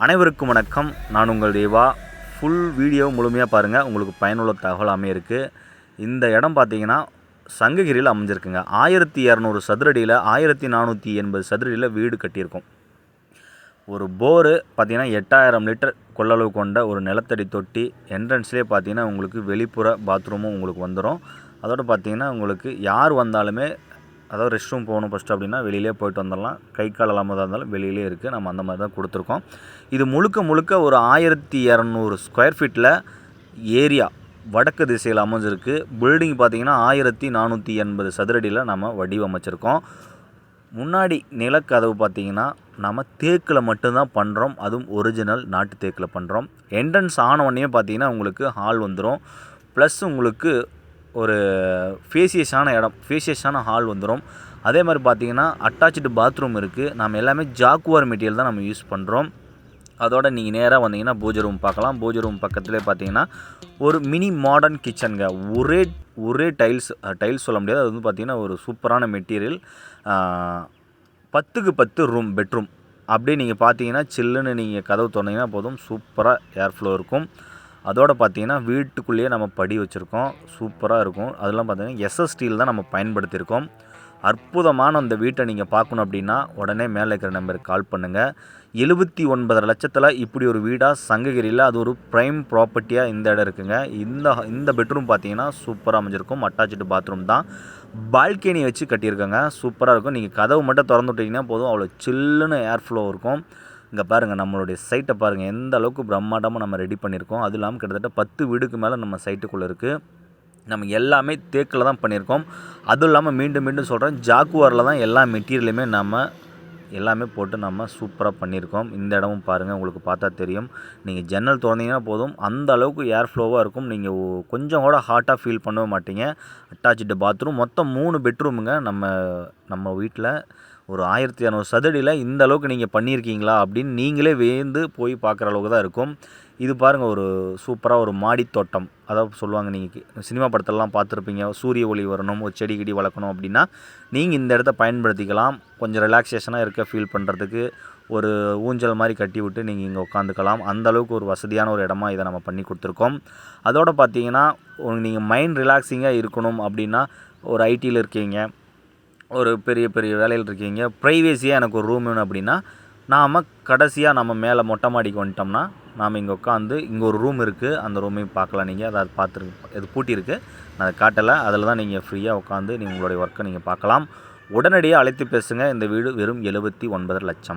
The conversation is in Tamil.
அனைவருக்கும் வணக்கம். நான் உங்கள் தேவா. ஃபுல் வீடியோ முழுமையாக பாருங்கள், உங்களுக்கு பயனுள்ள தகவலாமே இருக்குது. இந்த இடம் பார்த்தீங்கன்னா சங்ககிரியில் அமைஞ்சிருக்குங்க. 1200 சதுரடியில் 1480 சதுரடியில் வீடு கட்டியிருக்கோம். ஒரு போரு பார்த்தீங்கன்னா 8000 லிட்டர் கொள்ளளவு கொண்ட ஒரு நிலத்தடி தொட்டி. என்ட்ரன்ஸ்லேயே பார்த்தீங்கன்னா உங்களுக்கு வெளிப்புற பாத்ரூமும் உங்களுக்கு வந்துடும். அதோடு பார்த்தீங்கன்னா உங்களுக்கு யார் வந்தாலுமே, அதாவது ரெஸ்ட் ரூம் போகணும் ஃபஸ்ட்டு அப்படின்னா வெளியிலே போயிட்டு வந்துடலாம். கை கால் இல்லாமல் இருந்தாலும் வெளியிலே இருக்குது. நம்ம அந்த மாதிரி தான் கொடுத்துருக்கோம். இது முழுக்க ஒரு 1200 ஸ்கொயர் ஃபீட்டில் ஏரியா வடக்கு திசையில் அமைஞ்சிருக்கு. பில்டிங் பார்த்திங்கன்னா 1480 சதுரடியில் நம்ம வடிவமைச்சிருக்கோம். முன்னாடி நிலக்கதவு பார்த்திங்கன்னா நம்ம தேக்கில் மட்டும்தான் பண்ணுறோம். அதுவும் ஒரிஜினல் நாட்டு தேக்கில் பண்ணுறோம். என்ட்ரன்ஸ் ஆனவுடனே பார்த்திங்கன்னா உங்களுக்கு ஹால் வந்துடும். ப்ளஸ் உங்களுக்கு ஒரு ஃபேசியஸான ஹால் வந்துடும். அதே மாதிரி பார்த்திங்கன்னா அட்டாச்சு பாத்ரூம் இருக்குது. நம்ம எல்லாமே ஜாக்குவார் மெட்டீரியல் தான் நம்ம யூஸ் பண்ணுறோம். அதோடு நீங்கள் நேராக வந்தீங்கன்னா பூஜை ரூம் பார்க்கலாம். பூஜை ரூம் பக்கத்துலேயே பார்த்தீங்கன்னா ஒரு மினி மாடர்ன் கிச்சனுங்க. ஒரே டைல்ஸ் சொல்ல முடியாது. அது வந்து பார்த்திங்கன்னா ஒரு சூப்பரான மெட்டீரியல். 10க்கு 10 பெட்ரூம். அப்படியே நீங்கள் பார்த்தீங்கன்னா சில்லுன்னு நீங்கள் கதவு திறந்தீங்கன்னா போதும், சூப்பராக ஏர் ஃப்ளோ இருக்கும். அதோடு பார்த்தீங்கன்னா வீட்டுக்குள்ளேயே நம்ம படி வச்சுருக்கோம். சூப்பராக இருக்கும். அதெல்லாம் பார்த்தீங்கன்னா எஸ்எஸ் ஸ்டீல் தான் நம்ம பயன்படுத்தியிருக்கோம். அற்புதமான அந்த வீட்டை நீங்கள் பார்க்கணும் அப்படின்னா உடனே மேலே இருக்கிற நம்பருக்கு கால் பண்ணுங்கள். 79.5 லட்சத்தில் இப்படி ஒரு வீடாக சங்ககிரியில், அது ஒரு ப்ரைம் ப்ராப்பர்ட்டியாக இந்த இடம் இருக்குங்க. இந்த பெட்ரூம் பார்த்தீங்கன்னா சூப்பராக அமைஞ்சிருக்கும். அட்டாச்சு பாத்ரூம் தான். பால்கனி வச்சு கட்டியிருக்கோங்க. சூப்பராக இருக்கும். நீங்கள் கதவு மட்டும் திறந்து விட்டிங்கன்னா போதும், அவ்வளோ சில்லுன்னு ஏர் ஃப்ளோ இருக்கும். இங்கே பாருங்கள், நம்மளுடைய சைட்டை பாருங்கள், எந்த அளவுக்கு பிரம்மாண்டமாக நம்ம ரெடி பண்ணியிருக்கோம். அதுவும் இல்லாமல் கிட்டத்தட்ட 10 வீடுக்கு மேலே நம்ம சைட்டுக்குள்ளே இருக்குது. நம்ம எல்லாமே தேக்கில் தான் பண்ணியிருக்கோம். அதுவும் இல்லாமல் மீண்டும் சொல்கிறேன், ஜாக்குவாரில் தான் எல்லா மெட்டீரியலுமே நம்ம எல்லாமே போட்டு நம்ம சூப்பராக பண்ணியிருக்கோம். இந்த இடமும் பாருங்கள், உங்களுக்கு பார்த்தா தெரியும். நீங்கள் ஜன்னல் திறந்தீங்கன்னா போதும், அந்த அளவுக்கு ஏர் ஃப்ளோவாக இருக்கும். நீங்கள் கொஞ்சம் கூட ஹாட்டாக ஃபீல் பண்ணவே மாட்டீங்க. Attach bathroom. மொத்தம் 3 பெட்ரூமுங்க. நம்ம வீட்டில் ஒரு 1200 சதுரடியில் இந்த அளவுக்கு நீங்கள் பண்ணியிருக்கீங்களா அப்படின்னு நீங்களே வேந்து போய் பார்க்குற அளவுக்கு தான் இருக்கும். இது பாருங்கள், ஒரு சூப்பராக ஒரு மாடி தோட்டம். அதாவது சொல்லுவாங்க, நீங்கள் சினிமா படத்திலலாம் பார்த்துருப்பீங்க, சூரிய ஒளி வரணும், ஒரு செடி கிடி வளர்க்கணும் அப்படின்னா நீங்கள் இந்த இடத்த பயன்படுத்திக்கலாம். கொஞ்சம் ரிலாக்ஸேஷனாக இருக்க ஃபீல் பண்ணுறதுக்கு ஒரு ஊஞ்சல் மாதிரி கட்டி விட்டு நீங்கள் இங்கே உட்காந்துக்கலாம். அந்தளவுக்கு ஒரு வசதியான ஒரு இடமா இதை நம்ம பண்ணி கொடுத்துருக்கோம். அதோடு பார்த்தீங்கன்னா நீங்கள் மைண்ட் ரிலாக்ஸிங்காக இருக்கணும் அப்படின்னா, ஒரு ஐடியில் இருக்கீங்க, ஒரு பெரிய வேலையில் இருக்கீங்க, ப்ரைவேசியாக எனக்கு ஒரு ரூம் வேணும் அப்படின்னா, நாம் கடைசியாக நம்ம மேலே மொட்டை மாடிக்கு வந்துட்டோம்னா நாம் இங்கே உட்காந்து, இங்கே ஒரு ரூம் இருக்குது, அந்த ரூமையும் பார்க்கலாம். நீங்கள் அதை இது பூட்டியிருக்கு, நான் அதை காட்டலை. அதில் தான் நீங்கள் ஃப்ரீயாக உட்காந்து உங்களுடைய ஒர்க்கை நீங்கள் பார்க்கலாம். உடனடியாக அழைத்து பேசுங்க. இந்த வீடு வெறும் 79 லட்சம்.